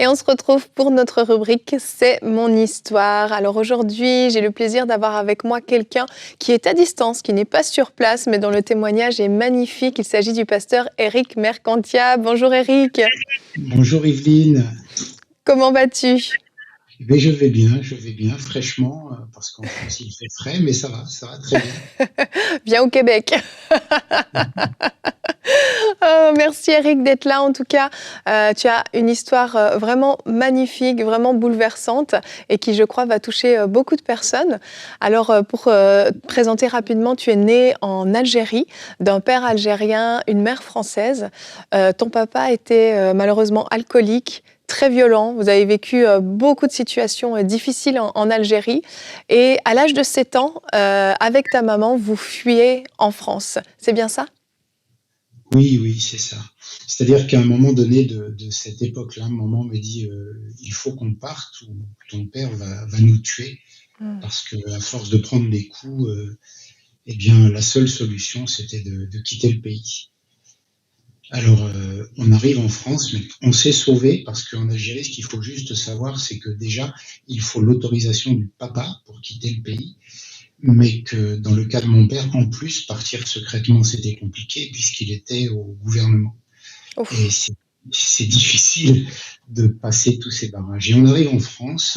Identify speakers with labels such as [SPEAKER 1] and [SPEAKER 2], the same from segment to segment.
[SPEAKER 1] on se retrouve pour notre rubrique C'est mon histoire. Alors aujourd'hui, j'ai le plaisir d'avoir avec moi quelqu'un qui est à distance, qui n'est pas sur place, mais dont le témoignage est magnifique. Il s'agit du pasteur Éric Mercantia. Bonjour Éric,
[SPEAKER 2] Bonjour Evelyne.
[SPEAKER 1] comment vas-tu?
[SPEAKER 2] Eh je vais bien, fraîchement, parce qu'en France il fait frais, mais ça va très bien.
[SPEAKER 1] Viens au Québec. Oh, merci Eric d'être là en tout cas. Tu as une histoire vraiment magnifique, vraiment bouleversante et qui je crois va toucher beaucoup de personnes. Alors pour te présenter rapidement, tu es né en Algérie d'un père algérien, une mère française. Ton papa était malheureusement alcoolique, très violent. Vous avez vécu beaucoup de situations difficiles en Algérie. Et à l'âge de 7 ans, avec ta maman, vous fuyez en France. C'est bien ça?
[SPEAKER 2] Oui, oui, c'est ça. C'est-à-dire qu'à un moment donné de cette époque-là, maman me dit il faut qu'on parte ou ton père va nous tuer
[SPEAKER 1] Mm.
[SPEAKER 2] parce que à force de prendre des coups, eh bien la seule solution c'était de quitter le pays. Alors on arrive en France, mais on s'est sauvé parce qu'en Algérie, ce qu'il faut juste savoir, c'est que déjà il faut l'autorisation du papa pour quitter le pays. Mais que dans le cas de mon père, en plus, partir secrètement, c'était compliqué puisqu'il était au gouvernement. Et
[SPEAKER 1] Ouf.
[SPEAKER 2] c'est difficile de passer tous ces barrages. Et on arrive en France,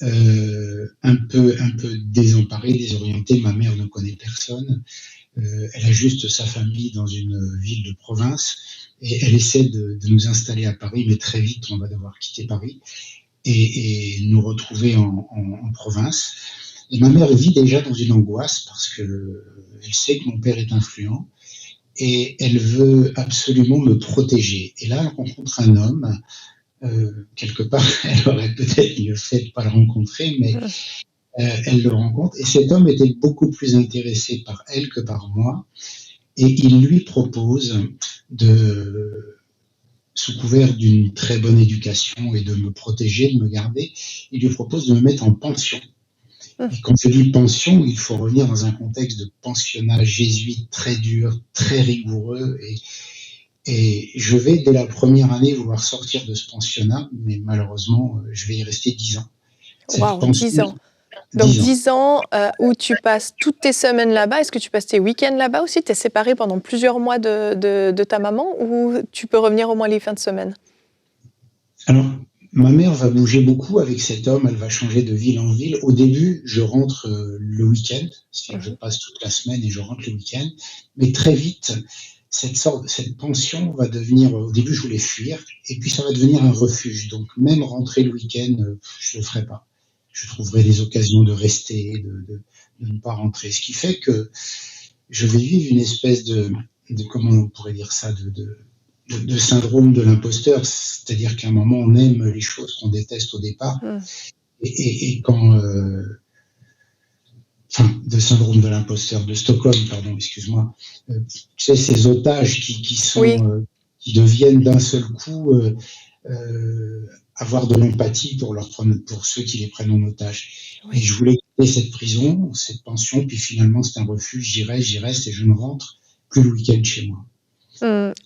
[SPEAKER 2] un peu désemparé, désorienté. Ma mère ne connaît personne. Elle a juste sa famille dans une ville de province. Et elle essaie de nous installer à Paris, mais très vite, on va devoir quitter Paris et nous retrouver en province. Et ma mère vit déjà dans une angoisse parce que elle sait que mon père est influent et elle veut absolument me protéger. Et là, elle rencontre un homme. Quelque part, elle aurait peut-être mieux fait de ne pas le rencontrer, mais
[SPEAKER 1] Mm.
[SPEAKER 2] elle le rencontre. Et cet homme était beaucoup plus intéressé par elle que par moi. Et il lui propose de, sous couvert d'une très bonne éducation et de me protéger, de me garder, il lui propose de me mettre en pension.
[SPEAKER 1] Mm.
[SPEAKER 2] Et quand je dis pension, il faut revenir dans un contexte de pensionnat jésuite très dur, très rigoureux. Et je vais, dès la première année, vouloir sortir de ce pensionnat, mais malheureusement, je vais y rester 10 ans. Cette
[SPEAKER 1] Waouh,
[SPEAKER 2] pension,
[SPEAKER 1] 10 ans. Donc
[SPEAKER 2] 10 ans.
[SPEAKER 1] 10 ans où tu passes toutes tes semaines là-bas. Est-ce que tu passes tes week-ends là-bas aussi? Tu es séparé pendant plusieurs mois de ta maman ou tu peux revenir au moins les fins de semaine?
[SPEAKER 2] Alors, ma mère va bouger beaucoup avec cet homme, elle va changer de ville en ville. Au début, je rentre le week-end, c'est-à-dire que je
[SPEAKER 1] Mhm.
[SPEAKER 2] passe toute la semaine et je rentre le week-end. Mais très vite, cette pension va devenir, au début, je voulais fuir, et puis ça va devenir un refuge. Donc, même rentrer le week-end, je ne le ferai pas. Je trouverai des occasions de rester, de ne pas rentrer. Ce qui fait que je vais vivre une espèce de comment on pourrait dire ça, de syndrome de l'imposteur, c'est-à-dire qu'à un moment on aime les choses qu'on déteste au départ,
[SPEAKER 1] Mm.
[SPEAKER 2] et quand, enfin, de syndrome de l'imposteur, de Stockholm, pardon, excuse-moi, tu sais, ces otages
[SPEAKER 1] Oui.
[SPEAKER 2] qui deviennent d'un seul coup avoir de l'empathie pour ceux qui les prennent en otage. Et
[SPEAKER 1] Oui.
[SPEAKER 2] je voulais quitter cette prison, cette pension, puis finalement c'est un refuge, j'y reste et je ne rentre plus le week-end chez moi.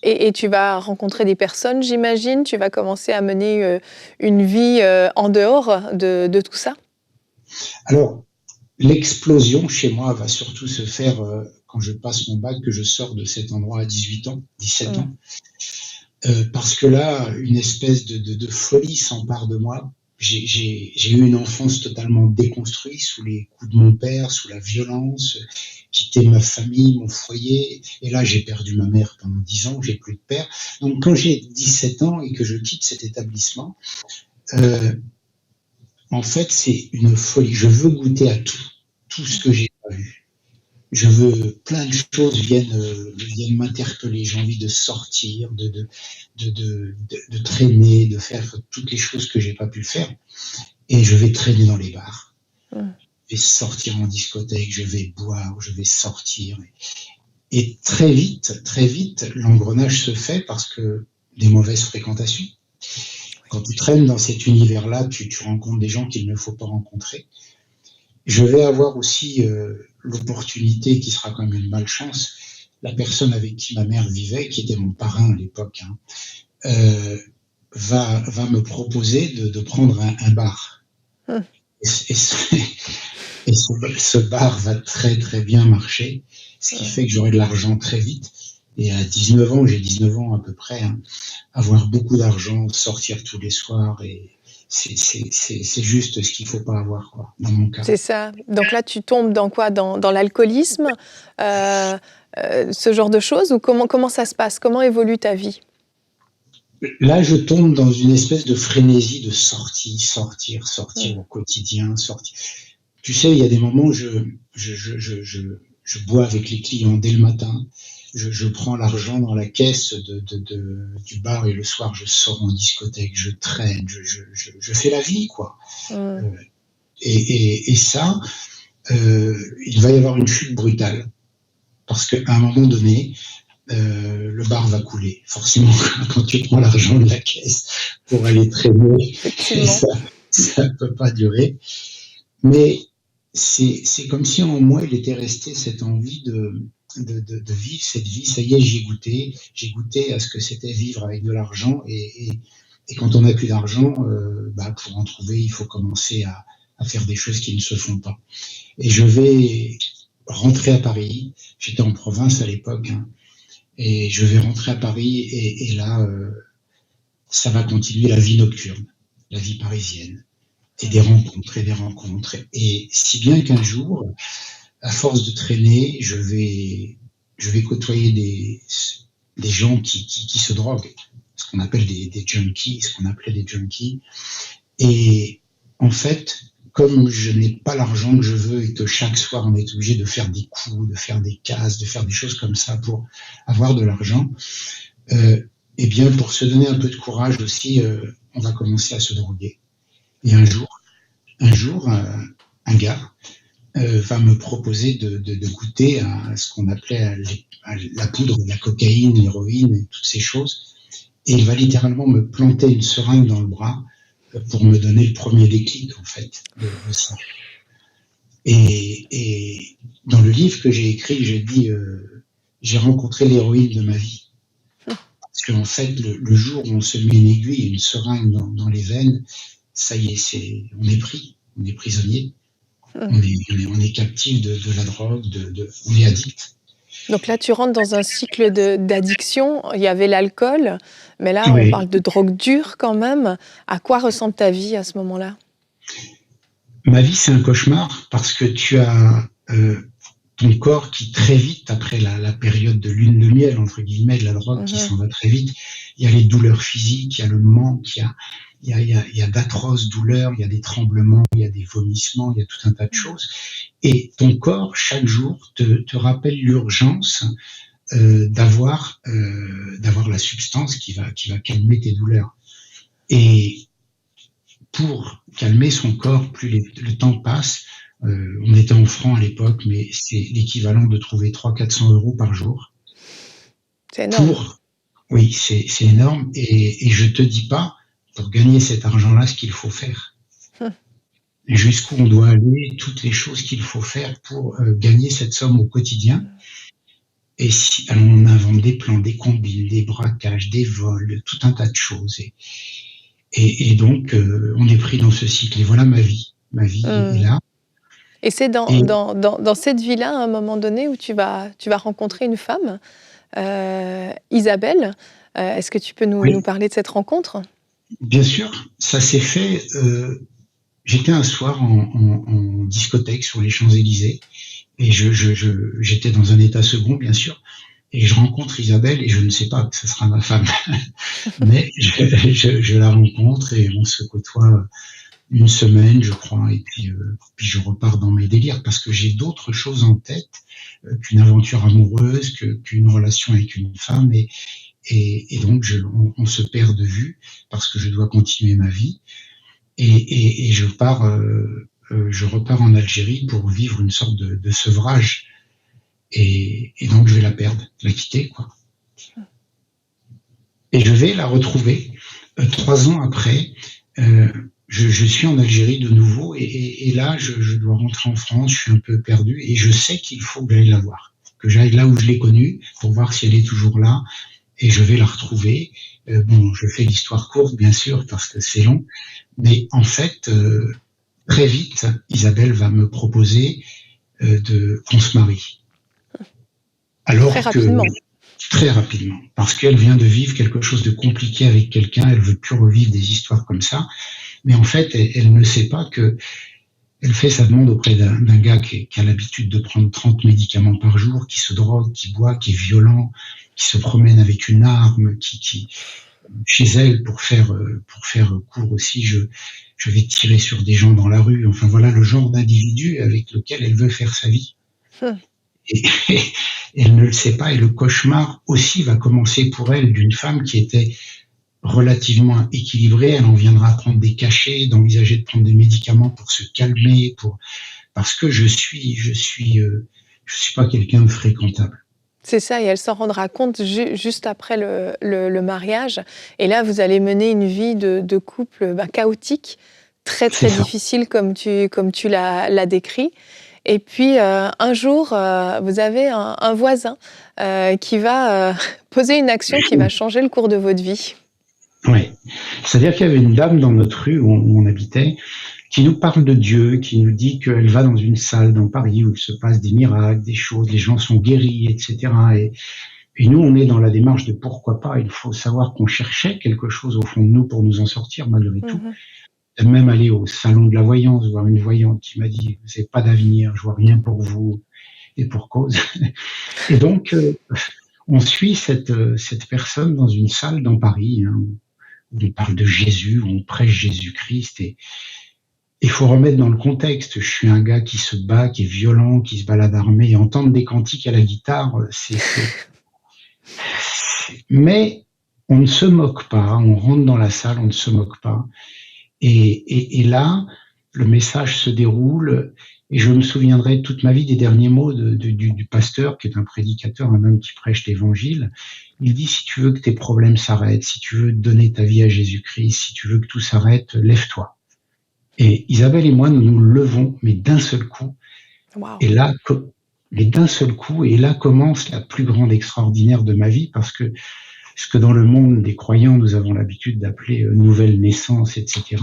[SPEAKER 1] Et tu vas rencontrer des personnes, j'imagine. Tu vas commencer à mener une vie en dehors de tout ça.
[SPEAKER 2] Alors, l'explosion chez moi va surtout se faire quand je passe mon bac, que je sors de cet endroit à 18 ans, 17
[SPEAKER 1] Mm.
[SPEAKER 2] ans. Parce que là, une espèce de folie s'empare de moi. J'ai eu une enfance totalement déconstruite sous les coups de mon père, sous la violence, quitter ma famille, mon foyer. Et là, j'ai perdu ma mère pendant 10 ans, j'ai plus de père. Donc, quand j'ai 17 ans et que je quitte cet établissement, euh, en fait, c'est une folie. Je veux goûter à tout, tout ce que j'ai pas vu. Je veux plein de choses viennent m'interpeller. J'ai envie de sortir, de traîner, de faire toutes les choses que j'ai pas pu faire. Et je vais traîner dans les bars.
[SPEAKER 1] Mm.
[SPEAKER 2] Je vais sortir en discothèque, je vais boire, je vais sortir. Et très vite, l'engrenage se fait parce que des mauvaises fréquentations. Quand tu traînes dans cet univers-là, tu rencontres des gens qu'il ne faut pas rencontrer. Je vais avoir aussi l'opportunité, qui sera quand même une malchance, la personne avec qui ma mère vivait, qui était mon parrain à l'époque, hein, va me proposer de prendre un bar.
[SPEAKER 1] Mmh.
[SPEAKER 2] Et, et ce, et ce bar va très très bien marcher, ce qui
[SPEAKER 1] Mmh.
[SPEAKER 2] fait que j'aurai de l'argent très vite. Et à 19 ans, j'ai 19 ans à peu près, hein, avoir beaucoup d'argent, sortir tous les soirs, et c'est juste ce qu'il faut pas avoir, quoi, dans mon cas.
[SPEAKER 1] C'est ça. Donc là, tu tombes dans quoi? Dans l'alcoolisme, heu ce genre de choses ou comment ça se passe? Comment évolue ta vie?
[SPEAKER 2] Là, je tombe dans une espèce de frénésie de sortir
[SPEAKER 1] Mmh.
[SPEAKER 2] au quotidien, sortir. Tu sais, il y a des moments où je bois avec les clients dès le matin. Je prends l'argent dans la caisse du bar et le soir, je sors en discothèque, je traîne, je fais la vie, quoi.
[SPEAKER 1] Mmh.
[SPEAKER 2] Euh, et ça, il va y avoir une chute brutale parce qu'à un moment donné, le bar va couler. Forcément, quand tu prends l'argent de la caisse pour aller traîner,
[SPEAKER 1] Effectivement.
[SPEAKER 2] ça ne peut pas durer. Mais c'est comme si en moi, il était resté cette envie de vivre cette vie. Ça y est, j'ai goûté à ce que c'était vivre avec de l'argent. Et quand on n'a plus d'argent, pour en trouver, il faut commencer à faire des choses qui ne se font pas. Et je vais rentrer à Paris. J'étais en province à l'époque, hein, et je vais rentrer à Paris. Et là, ça va continuer la vie nocturne, la vie parisienne. Et des
[SPEAKER 1] Mmh.
[SPEAKER 2] rencontres et des rencontres. Et si bien qu'un jour, à force de traîner, je vais côtoyer des gens qui se droguent, ce qu'on appelle des junkies, ce qu'on appelait des junkies. Et en fait, comme je n'ai pas l'argent que je veux et que chaque soir on est obligé de faire des coups, de faire des casses, de faire des choses comme ça pour avoir de l'argent, eh bien, pour se donner un peu de courage aussi, on va commencer à se droguer. Et un jour, un gars va me proposer de goûter à ce qu'on appelait à la poudre, la cocaïne, l'héroïne et toutes ces choses. Et il va littéralement me planter une seringue dans le bras pour me donner le premier déclic, en fait, de ça. Et dans le livre que j'ai écrit, j'ai dit j'ai rencontré l'héroïne de ma vie. Parce qu'en fait, le jour où on se met une aiguille et une seringue dans les veines, ça y est, on est pris, on est prisonnier.
[SPEAKER 1] Mmh.
[SPEAKER 2] On est captif de la drogue, on est addict.
[SPEAKER 1] Donc là, tu rentres dans un cycle d'addiction. Il y avait l'alcool, mais là, on
[SPEAKER 2] Oui.
[SPEAKER 1] parle de drogue dure quand même. À quoi ressemble ta vie à ce moment-là?
[SPEAKER 2] Ma vie, c'est un cauchemar parce que tu as ton corps qui très vite, après la période de lune de miel, entre guillemets, de la drogue qui
[SPEAKER 1] Mmh.
[SPEAKER 2] s'en va très vite, il y a les douleurs physiques, il y a le manque, il y a d'atroces douleurs, il y a des tremblements, il y a des vomissements, il y a tout un tas de choses. Et ton corps, chaque jour, te rappelle l'urgence d'avoir la substance qui va calmer tes douleurs. Et pour calmer son corps, plus le temps passe, on était en francs à l'époque, mais c'est l'équivalent de trouver 300-400 € par jour.
[SPEAKER 1] C'est énorme.
[SPEAKER 2] Pour, oui, c'est énorme. Et je te dis pas, pour gagner cet argent-là, ce qu'il faut faire.
[SPEAKER 1] Mmh.
[SPEAKER 2] Jusqu'où on doit aller, toutes les choses qu'il faut faire pour gagner cette somme au quotidien. Et alors on invente des plans, des combines, des braquages, des vols, tout un tas de choses. Et donc, on est pris dans ce cycle. Et voilà ma vie. Ma vie est
[SPEAKER 1] Mmh.
[SPEAKER 2] là.
[SPEAKER 1] Et c'est
[SPEAKER 2] Et
[SPEAKER 1] dans cette vie-là, à un moment donné, où tu vas rencontrer une femme, Isabelle. Est-ce que tu peux nous
[SPEAKER 2] oui,
[SPEAKER 1] parler de cette rencontre?
[SPEAKER 2] bien sûr, ça s'est fait. J'étais un soir en discothèque sur les Champs-Élysées et j'étais dans un état second, bien sûr. Et je rencontre Isabelle et je ne sais pas que ce sera ma femme, mais je la rencontre et on se côtoie une semaine, je crois, et puis je repars dans mes délires parce que j'ai d'autres choses en tête qu'une aventure amoureuse, qu'une relation avec une femme, et donc on se perd de vue parce que je dois continuer ma vie, et je repars en Algérie pour vivre une sorte de sevrage, et donc je vais la perdre, la quitter, quoi. Et je vais la retrouver 3 ans après. Euh, je suis en Algérie de nouveau, et là, je dois rentrer en France, je suis un peu perdu, et je sais qu'il faut que j'aille la voir, que j'aille là où je l'ai connue, pour voir si elle est toujours là, et je vais la retrouver. Bon, je fais l'histoire courte, bien sûr, parce que c'est long, mais en fait, très vite, Isabelle va me proposer qu'on se marie.
[SPEAKER 1] Très
[SPEAKER 2] Alors que,
[SPEAKER 1] rapidement.
[SPEAKER 2] très rapidement, parce qu'elle vient de vivre quelque chose de compliqué avec quelqu'un, elle veut plus revivre des histoires comme ça, mais en fait, elle ne sait pas que elle fait sa demande auprès d'un gars qui a l'habitude de prendre 30 médicaments par jour, qui se drogue, qui boit, qui est violent, qui se promène avec une arme, qui chez elle, pour faire court aussi, je vais tirer sur des gens dans la rue. Enfin voilà le genre d'individu avec lequel elle veut faire sa vie.
[SPEAKER 1] Hum.
[SPEAKER 2] Et, et elle ne le sait pas, et le cauchemar aussi va commencer pour elle d'une femme qui était relativement équilibrée. Elle en viendra à prendre des cachets, d'envisager de prendre des médicaments pour se calmer, parce que je suis pas quelqu'un de fréquentable.
[SPEAKER 1] C'est ça, et elle s'en rendra compte juste après le mariage. Et là, vous allez mener une vie de couple chaotique, très
[SPEAKER 2] C'est
[SPEAKER 1] très
[SPEAKER 2] ça.
[SPEAKER 1] difficile comme tu l'as décrit. Et puis un jour, vous avez un voisin qui va poser une action qui va changer le cours de votre vie.
[SPEAKER 2] Ouais. C'est-à-dire qu'il y avait une dame dans notre rue où on habitait qui nous parle de Dieu, qui nous dit qu'elle va dans une salle dans Paris où il se passe des miracles, des choses, les gens sont guéris, etc. Et nous, on est dans la démarche de pourquoi pas. Il faut savoir qu'on cherchait quelque chose au fond de nous pour nous en sortir malgré tout.
[SPEAKER 1] Mhm.
[SPEAKER 2] Même aller au salon de la voyance, voir une voyante qui m'a dit vous n'avez pas d'avenir, je vois rien pour vous, et pour cause. Et donc, on suit cette personne dans une salle dans Paris, hein, où on parle de Jésus, où on prêche Jésus-Christ, et il faut remettre dans le contexte. Je suis un gars qui se bat, qui est violent, qui se balade armé, et entendre des cantiques à la guitare, mais on ne se moque pas, on rentre dans la salle, on ne se moque pas. Et là, le message se déroule, et je me souviendrai toute ma vie des derniers mots du pasteur, qui est un prédicateur, un homme qui prêche l'évangile. Il dit, si tu veux que tes problèmes s'arrêtent, si tu veux donner ta vie à Jésus-Christ, si tu veux que tout s'arrête, lève-toi. Et Isabelle et moi, nous nous levons, mais d'un seul coup.
[SPEAKER 1] Wow.
[SPEAKER 2] Et là, mais d'un seul coup, et là commence la plus grande extraordinaire de ma vie, parce que ce que dans le monde des croyants, nous avons l'habitude d'appeler nouvelle naissance, etc.,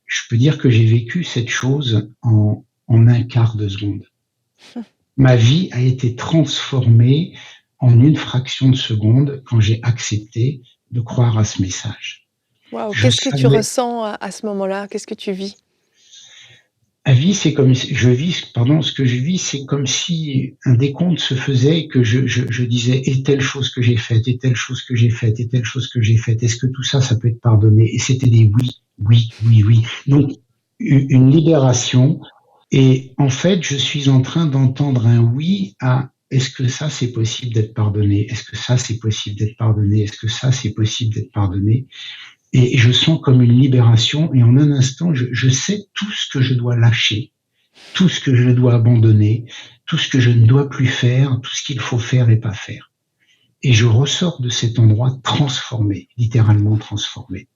[SPEAKER 2] je peux dire que j'ai vécu cette chose en un quart de seconde. Ma vie a été transformée en une fraction de seconde quand j'ai accepté de croire à ce message.
[SPEAKER 1] Wow.
[SPEAKER 2] Je
[SPEAKER 1] Qu'est-ce que tu
[SPEAKER 2] savais,
[SPEAKER 1] ressens à ce moment-là? Qu'est-ce que tu vis?
[SPEAKER 2] la vie, c'est comme si, ce que je vis, c'est comme si un décompte se faisait et que je disais, et telle chose que j'ai faite, et telle chose que j'ai faite, et telle chose que j'ai faite, est-ce que tout ça, ça peut être pardonné? Et c'était des oui, oui, oui, oui. Donc, une libération. Et en fait, je suis en train d'entendre un oui à est-ce que ça, c'est possible d'être pardonné? Est-ce que ça, c'est possible d'être pardonné? Est-ce que ça, c'est possible d'être pardonné? Et je sens comme une libération, et en un instant, je sais tout ce que je dois lâcher, tout ce que je dois abandonner, tout ce que je ne dois plus faire, tout ce qu'il faut faire et pas faire. Et je ressors de cet endroit transformé, littéralement transformé.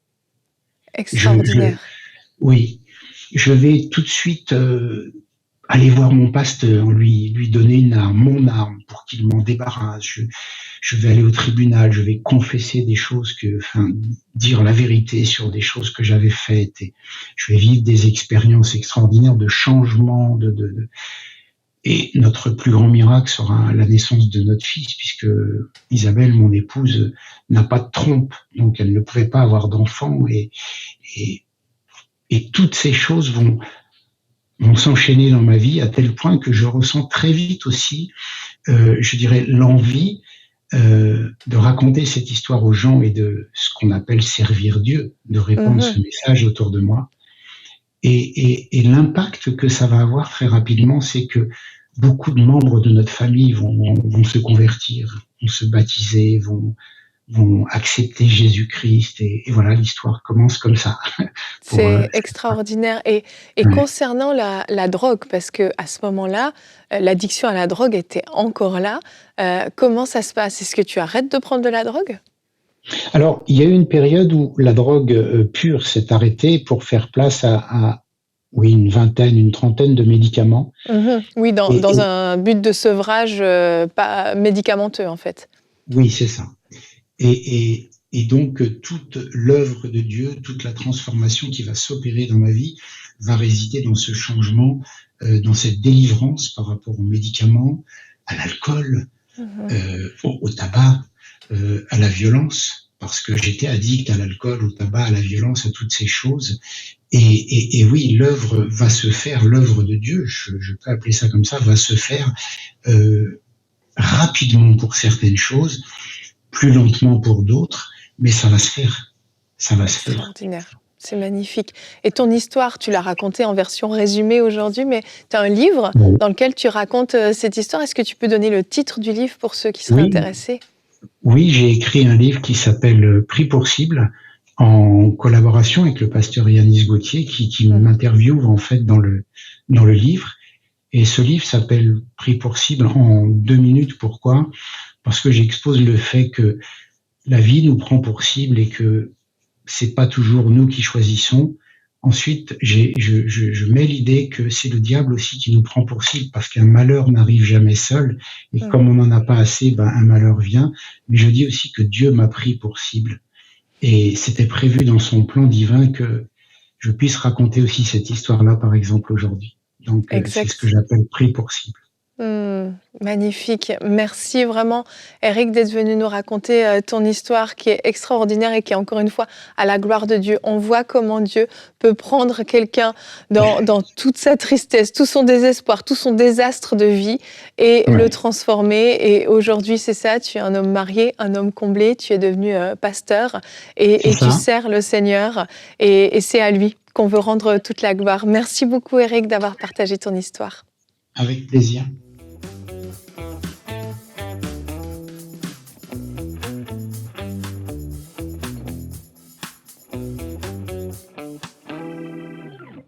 [SPEAKER 2] Je,
[SPEAKER 1] Extraordinaire.
[SPEAKER 2] oui, je vais tout de suite aller voir mon pasteur, lui donner une arme, mon arme, pour qu'il m'en débarrasse. Je vais aller au tribunal, je vais confesser des choses dire la vérité sur des choses que j'avais faites, et je vais vivre des expériences extraordinaires de changement, et notre plus grand miracle sera la naissance de notre fils, puisque Isabelle, mon épouse, n'a pas de trompe, donc elle ne pourrait pas avoir d'enfant, et, et toutes ces choses vont s'enchaîner dans ma vie à tel point que je ressens très vite aussi, je dirais, l'envie de raconter cette histoire aux gens et de ce qu'on appelle servir Dieu, de répandre ce
[SPEAKER 1] Mhm.
[SPEAKER 2] message autour de moi. Et l'impact que ça va avoir très rapidement, c'est que beaucoup de membres de notre famille vont se convertir, vont se baptiser, vont accepter Jésus-Christ, et voilà, l'histoire commence comme ça. Pour
[SPEAKER 1] C'est extraordinaire. Et
[SPEAKER 2] ouais.
[SPEAKER 1] concernant la drogue, parce que à ce moment-là, l'addiction à la drogue était encore là. Comment ça se passe? Est-ce que tu arrêtes de prendre de la drogue?
[SPEAKER 2] Alors, il y a eu une période où la drogue pure s'est arrêtée pour faire place oui, une vingtaine, une trentaine de médicaments.
[SPEAKER 1] Mhm. Oui,
[SPEAKER 2] Et
[SPEAKER 1] dans un but de sevrage pas médicamenteux, en fait.
[SPEAKER 2] oui, c'est ça. Et donc, toute l'œuvre de Dieu, toute la transformation qui va s'opérer dans ma vie va résider dans ce changement, dans cette délivrance par rapport aux médicaments, à l'alcool,
[SPEAKER 1] Mhm.
[SPEAKER 2] au tabac, à la violence, parce que j'étais addict à l'alcool, au tabac, à la violence, à toutes ces choses. Et oui, l'œuvre va se faire, l'œuvre de Dieu, je peux appeler ça comme ça, va se faire rapidement pour certaines choses, plus lentement pour d'autres, mais ça va se faire. Ça va se faire.
[SPEAKER 1] Extraordinaire. C'est magnifique. Et ton histoire, tu l'as racontée en version résumée aujourd'hui, mais tu as un livre
[SPEAKER 2] Bon.
[SPEAKER 1] dans lequel tu racontes cette histoire. Est-ce que tu peux donner le titre du livre pour ceux qui seraient
[SPEAKER 2] Oui,
[SPEAKER 1] intéressés?
[SPEAKER 2] oui, j'ai écrit un livre qui s'appelle Pris pour cible, en collaboration avec le pasteur Yanis Gauthier, qui
[SPEAKER 1] Mhm.
[SPEAKER 2] m'interviewe en fait dans le livre. Et ce livre s'appelle Pris pour cible en 2 minutes. Pourquoi? Parce que j'expose le fait que la vie nous prend pour cible et que c'est pas toujours nous qui choisissons. Ensuite, je mets l'idée que c'est le diable aussi qui nous prend pour cible parce qu'un malheur n'arrive jamais seul. Et comme
[SPEAKER 1] Mhm.
[SPEAKER 2] on n'en a pas assez, ben, un malheur vient. Mais je dis aussi que Dieu m'a pris pour cible. Et c'était prévu dans son plan divin que je puisse raconter aussi cette histoire-là, par exemple, aujourd'hui. Donc, c'est ce que
[SPEAKER 1] Exact.
[SPEAKER 2] j'appelle pris pour cible.
[SPEAKER 1] Magnifique. Merci vraiment, Eric, d'être venu nous raconter ton histoire qui est extraordinaire et qui est encore une fois à la gloire de Dieu. On voit comment Dieu peut prendre quelqu'un dans toute sa tristesse, tout son désespoir, tout son désastre de vie et le
[SPEAKER 2] Ouais,
[SPEAKER 1] transformer. Et aujourd'hui, c'est ça, tu es un homme marié, un homme comblé, tu es devenu pasteur
[SPEAKER 2] c'est
[SPEAKER 1] et tu
[SPEAKER 2] ça,
[SPEAKER 1] sers le Seigneur et c'est à lui qu'on veut rendre toute la gloire. Merci beaucoup, Eric, d'avoir partagé ton histoire.
[SPEAKER 2] avec plaisir.